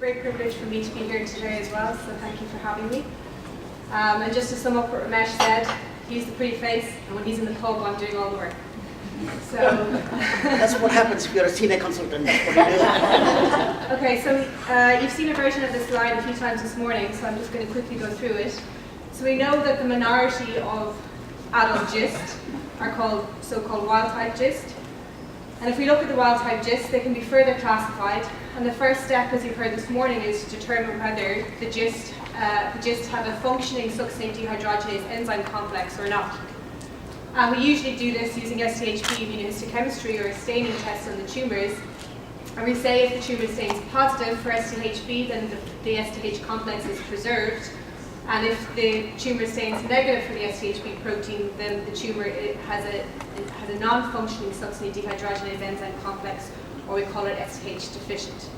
great privilege for me to be here today as well, so thank you for having me. And just to sum up what Ramesh said, he's the pretty face, and when he's in the pub, I'm doing all the work. So that's what happens if you're a senior consultant. That's what you do. Okay, so you've seen a version of this slide a few times this morning, so I'm just going to quickly go through it. So we know that the minority of adult GIST are called so-called wild-type GIST. And if we look at the wild-type GIST, they can be further classified. And the first step, as you've heard this morning, is to determine whether the GIST have a functioning succinate dehydrogenase enzyme complex or not. And we usually do this using SDH-B immunohistochemistry or a staining test on the tumours. And we say if the tumour stains positive for SDH-B, then the SDH complex is preserved. And if the tumour stains negative for the SDH-B protein, then the tumour has a non-functioning succinate dehydrogenase enzyme complex, or we call it SDH-Deficient.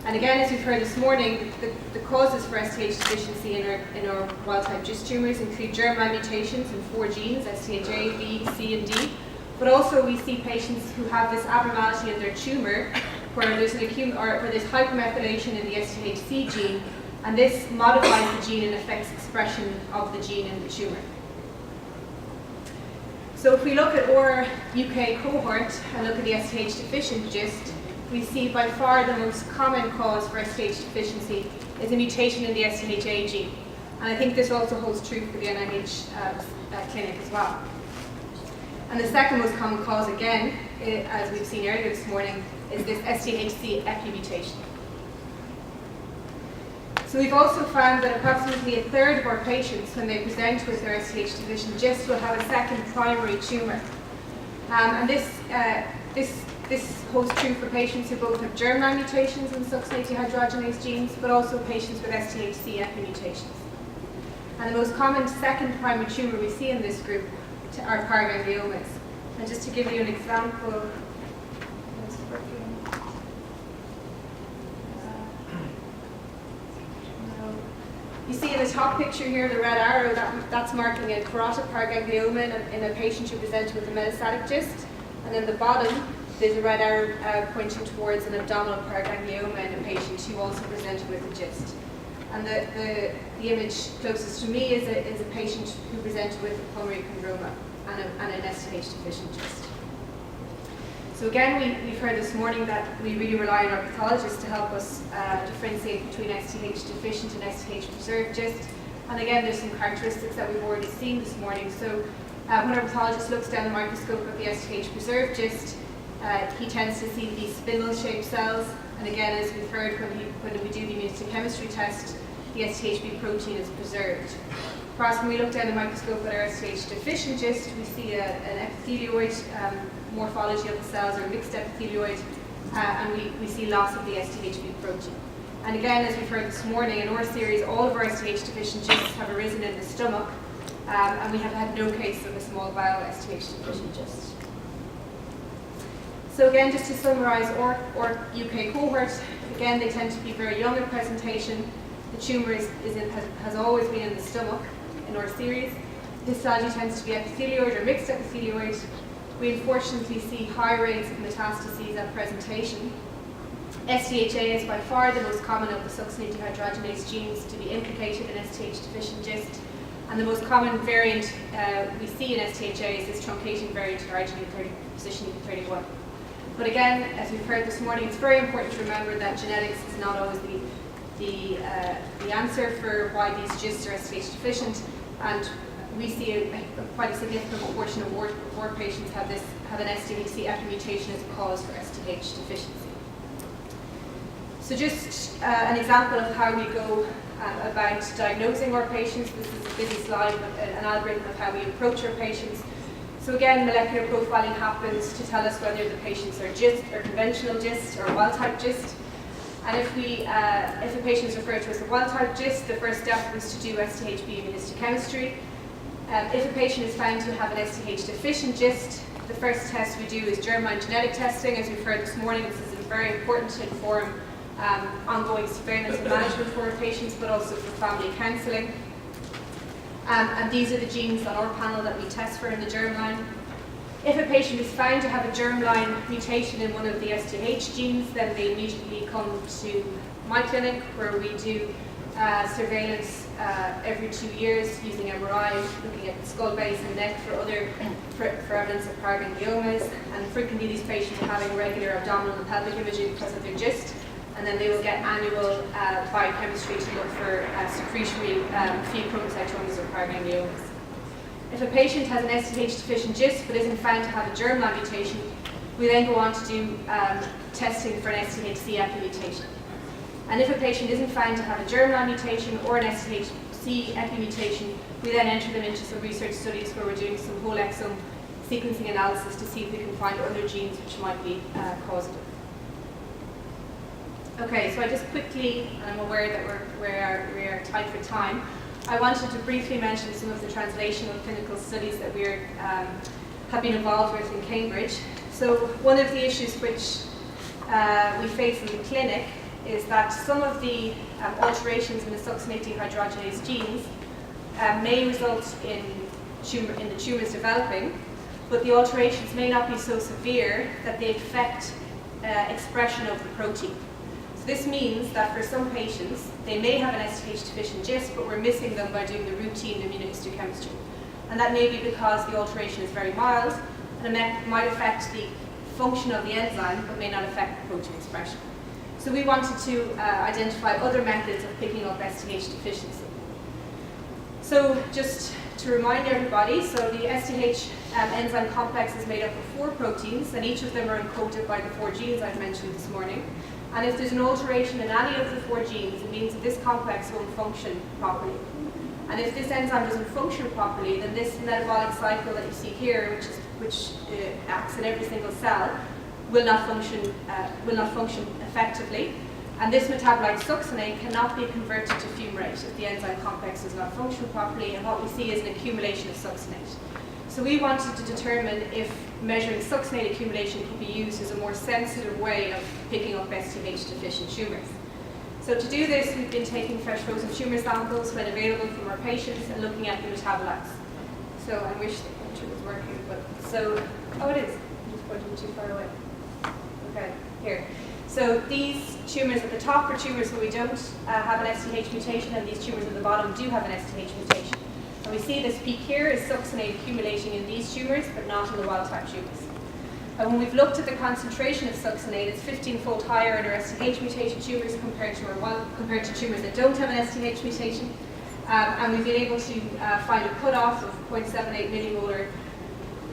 And again, as we've heard this morning, the causes for SDH deficiency in our wild-type GIST tumours include germline mutations in 4 genes, SDH-A, B, C, and D. But also we see patients who have this abnormality in their tumour where there's hypermethylation in the SDH-C gene, and this modifies the gene and affects expression of the gene in the tumour. So if we look at our UK cohort and look at the SDH-deficient GIST, we see by far the most common cause for SDH deficiency is a mutation in the SDH-A gene. And I think this also holds true for the NIH clinic as well. And the second most common cause, again, as we've seen earlier this morning, is this SDH-C epi mutation. So we've also found that approximately a third of our patients, when they present with their SDH-deficient GIST, will have a second primary tumour. And this holds true for patients who both have germline mutations in succinate dehydrogenase genes, but also patients with SDH-C epi mutations. And the most common second primary tumour we see in this group are paragangliomas. And just to give you an example, you see in the top picture here, the red arrow, that's marking a carotid paraganglioma in a patient who presented with a metastatic GIST. And then the bottom, there's a red arrow pointing towards an abdominal paraganglioma in a patient who also presented with a GIST. And the image closest to me is a patient who presented with a pulmonary chondroma and an SDH-deficient GIST. So again, we've heard this morning that we really rely on our pathologists to help us differentiate between SDH-deficient and SDH-preserved GIST. And again, there's some characteristics that we've already seen this morning. So when our pathologist looks down the microscope at the SDH-preserved GIST, he tends to see these spindle-shaped cells. And again, as we've heard, when we do the immunohistochemistry test, the SDH-B protein is preserved. Whereas when we look down the microscope at our SDH-deficient GIST, we see an epithelioid morphology of the cells, or mixed epithelioid, and we see loss of the SDH-B protein. And again, as we've heard this morning, in our series, all of our SDH-deficient GISTs have arisen in the stomach, and we have had no case of a small bowel SDH-deficient GIST. So again, just to summarise our UK cohort, again, they tend to be very young in presentation. The tumour has always been in the stomach in our series. Histology tends to be epithelioid or mixed epithelioid. We unfortunately see high rates of metastases at presentation. SDH-A is by far the most common of the succinate dehydrogenase genes to be implicated in SDH-deficient GIST. And the most common variant we see in SDH-A is this truncating variant, arginine positioning 31. But again, as we've heard this morning, it's very important to remember that genetics is not always the answer for why these GISTs are SDH-deficient. And we see quite a significant proportion of our patients have an SDH-C epi mutation as a cause for SDH deficiency. So just an example of how we go about diagnosing our patients. This is a busy slide with an algorithm of how we approach our patients. So again, molecular profiling happens to tell us whether the patients are GIST or conventional GIST or wild-type GIST. And if a patient is referred to as a wild-type GIST, the first step is to do SDH-B immunohistochemistry. If a patient is found to have an SDH-deficient GIST, the first test we do is germline genetic testing. As we've heard this morning, this is very important to inform ongoing surveillance and management for our patients, but also for family counselling. And these are the genes on our panel that we test for in the germline. If a patient is found to have a germline mutation in one of the SDH genes, then they immediately come to my clinic, where we do surveillance every 2 years using MRI, looking at the skull base and neck for evidence of paragangliomas. And frequently these patients are having regular abdominal and pelvic imaging because of their GIST, and then they will get annual biochemistry to look for secretory pheochromocytomas or paragangliomas. If a patient has an SDH-deficient GIST but isn't found to have a germline mutation, we then go on to do testing for an SDH-C EPI mutation. And if a patient isn't found to have a germline mutation or an SDH-C EPI mutation, we then enter them into some research studies where we're doing some whole exome sequencing analysis to see if we can find other genes which might be causative. Okay, so I just quickly, and I'm aware that we are tight for time, I wanted to briefly mention some of the translational clinical studies that we have been involved with in Cambridge. So one of the issues which we face in the clinic is that some of the alterations in the succinate dehydrogenase genes may result in the tumours developing, but the alterations may not be so severe that they affect expression of the protein. So this means that for some patients, they may have an SDH-deficient GIST, but we're missing them by doing the routine immunohistochemistry. And that may be because the alteration is very mild, and it might affect the function of the enzyme, but may not affect the protein expression. So we wanted to identify other methods of picking up SDH deficiency. So just to remind everybody, so the SDH enzyme complex is made up of 4 proteins, and each of them are encoded by the 4 genes I've mentioned this morning. And if there's an alteration in any of the 4 genes, it means that this complex won't function properly. And if this enzyme doesn't function properly, then this metabolic cycle that you see here, which acts in every single cell, will not function effectively. And this metabolite succinate cannot be converted to fumarate if the enzyme complex does not function properly, and what we see is an accumulation of succinate. So we wanted to determine if measuring succinate accumulation could be used as a more sensitive way of picking up SDH-deficient tumours. So to do this, we've been taking fresh frozen tumour samples when available from our patients and looking at the metabolites. So I wish the pointer was working, but oh, it is. I'm just pointing too far away. Okay, here. So these tumours at the top are tumours where we don't have an SDH mutation, and these tumours at the bottom do have an SDH mutation. And we see this peak here is succinate accumulating in these tumours, but not in the wild-type tumours. And when we've looked at the concentration of succinate, it's 15-fold higher in our SDH mutation tumours compared to tumours that don't have an SDH mutation. And we've been able to find a cutoff of 0.78 millimolar.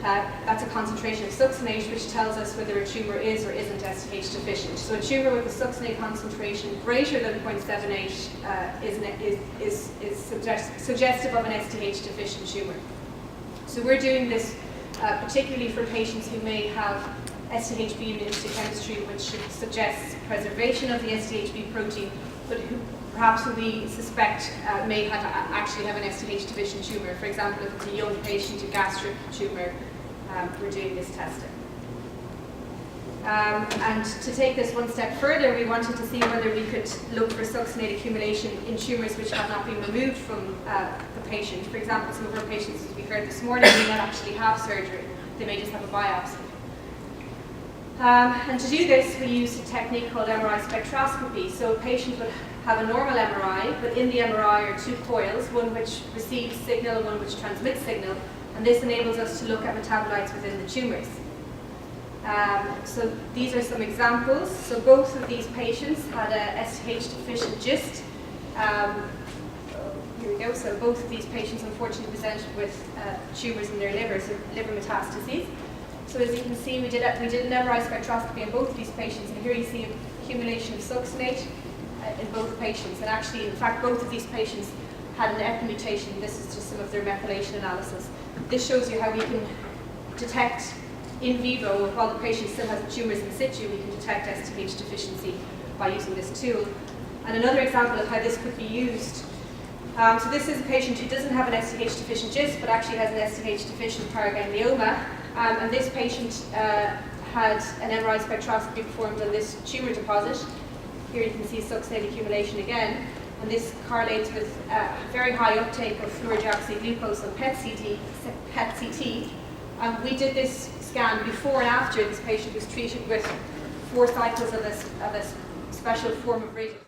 That's a concentration of succinate, which tells us whether a tumour is or isn't SDH deficient. So a tumour with a succinate concentration greater than 0.78 is suggestive of an SDH deficient tumour. So we're doing this particularly for patients who may have SDHB immunohistochemistry, which suggests preservation of the SDHB protein, but who we suspect may actually have an SDH deficient tumour. For example, if it's a young patient, a gastric tumour, we're doing this testing. And to take this one step further, we wanted to see whether we could look for succinate accumulation in tumours which have not been removed from the patient. For example, some of our patients, as we heard this morning, may not actually have surgery. They may just have a biopsy. And to do this, we use a technique called MRI spectroscopy. So a patient would have a normal MRI, but in the MRI are 2 coils, one which receives signal, one which transmits signal, and this enables us to look at metabolites within the tumours. So these are some examples. So both of these patients had a SDH-deficient GIST. Here we go. So both of these patients unfortunately presented with tumours in their liver, so liver metastases. So as you can see, we did an MRI spectroscopy in both of these patients, and here you see accumulation of succinate in both patients. And actually, in fact, both of these patients had an EPI mutation. This is just some of their methylation analysis. This shows you how we can detect in vivo, while the patient still has tumours in situ, we can detect SDH deficiency by using this tool. And another example of how this could be used. So this is a patient who doesn't have an SDH deficient GIST, but actually has an SDH deficient paraganglioma. And this patient had an MRI spectroscopy performed on this tumour deposit. Here you can see succinate accumulation again, and this correlates with very high uptake of fluorodeoxyglucose on PET-CT. We did this scan before and after this patient was treated with 4 cycles of a special form of radiation.